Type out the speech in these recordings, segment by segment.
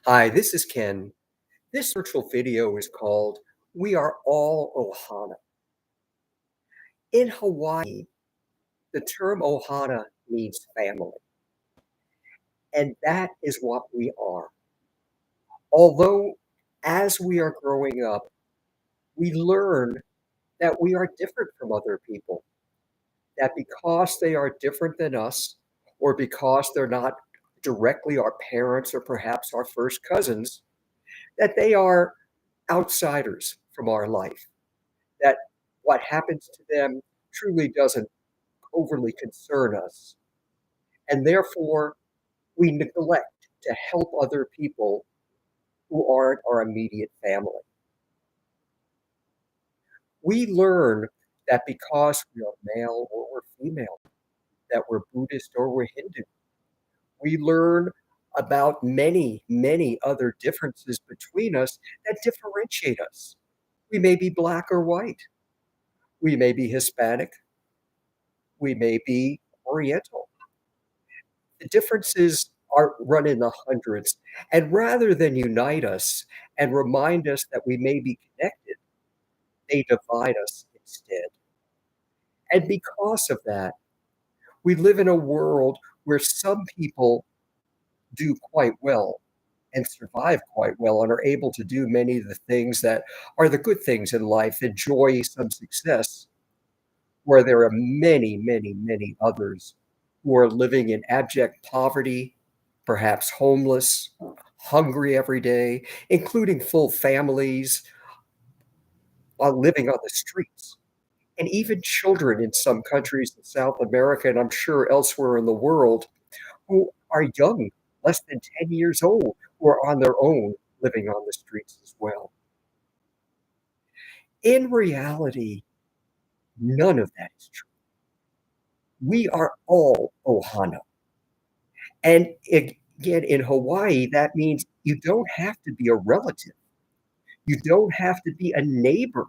Hi, this is Ken. This virtual video is called We Are All Ohana. In Hawaii, the term Ohana means family, and that is what we are. Although, as we are growing up, we learn that we are different from other people, that because they are different than us, or because they're not directly our parents or perhaps our first cousins, that they are outsiders from our life, that what happens to them truly doesn't overly concern us. And therefore, we neglect to help other people who aren't our immediate family. We learn that because we are male or we're female, that we're Buddhist or we're Hindu. We learn about many, many other differences between us that differentiate us. We may be black or white. We may be Hispanic. We may be Oriental. The differences are run in the hundreds. And rather than unite us and remind us that we may be connected, they divide us instead. And because of that, we live in a world where some people do quite well and survive quite well and are able to do many of the things that are the good things in life, enjoy some success, where there are many, many, many others who are living in abject poverty, perhaps homeless, hungry every day, including full families, while living on the streets. And even children in some countries in South America, and I'm sure elsewhere in the world, who are young, less than 10 years old, who are on their own living on the streets as well. In reality, none of that is true. We are all Ohana. And again, in Hawaii, that means you don't have to be a relative. You don't have to be a neighbor.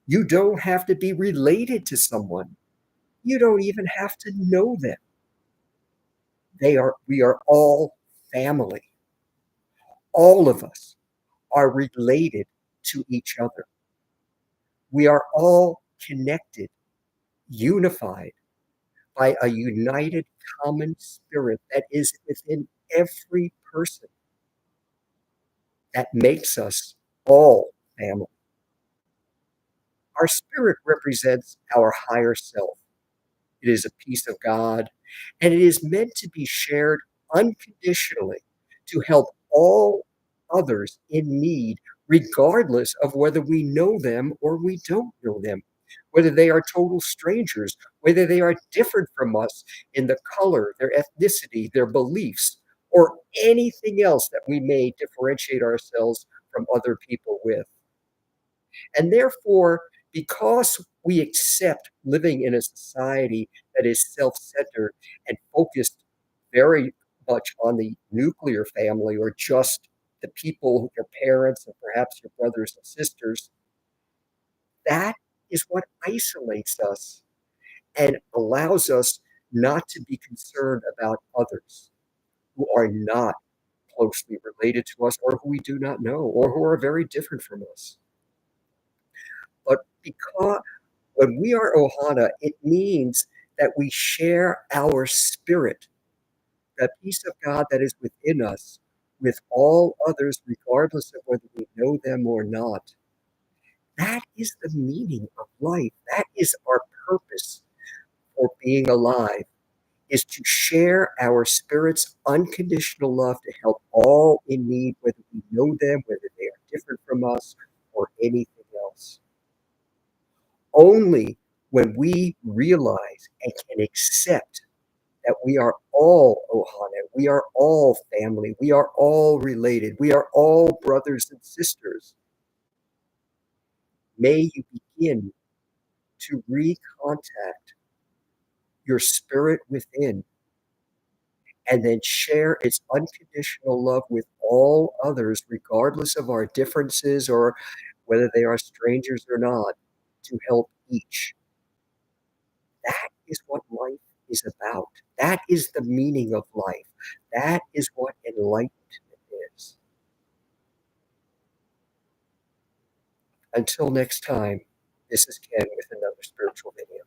You don't have to be related to someone. You don't even have to know them. We are all family. All of us are related to each other. We are all connected, unified by a united common spirit that is within every person that makes us all family. Our spirit represents our higher self. It is a piece of God, and it is meant to be shared unconditionally to help all others in need, regardless of whether we know them or we don't know them, whether they are total strangers, whether they are different from us in the color, their ethnicity, their beliefs, or anything else that we may differentiate ourselves from other people with. And therefore, because we accept living in a society that is self-centered and focused very much on the nuclear family or just the people, your parents, and perhaps your brothers and sisters, that is what isolates us and allows us not to be concerned about others who are not closely related to us or who we do not know or who are very different from us. But because when we are Ohana, it means that we share our spirit, that peace of God that is within us, with all others, regardless of whether we know them or not. That is the meaning of life. That is our purpose for being alive, is to share our spirit's unconditional love to help all in need, whether we know them, whether they are different from us, or anything else. Only when we realize and can accept that we are all Ohana, we are all family, we are all related, we are all brothers and sisters, may you begin to recontact your spirit within and then share its unconditional love with all others, regardless of our differences or whether they are strangers or not, to help each. That is what life is about. That is the meaning of life. That is what enlightenment is. Until next time, this is Ken with another spiritual video.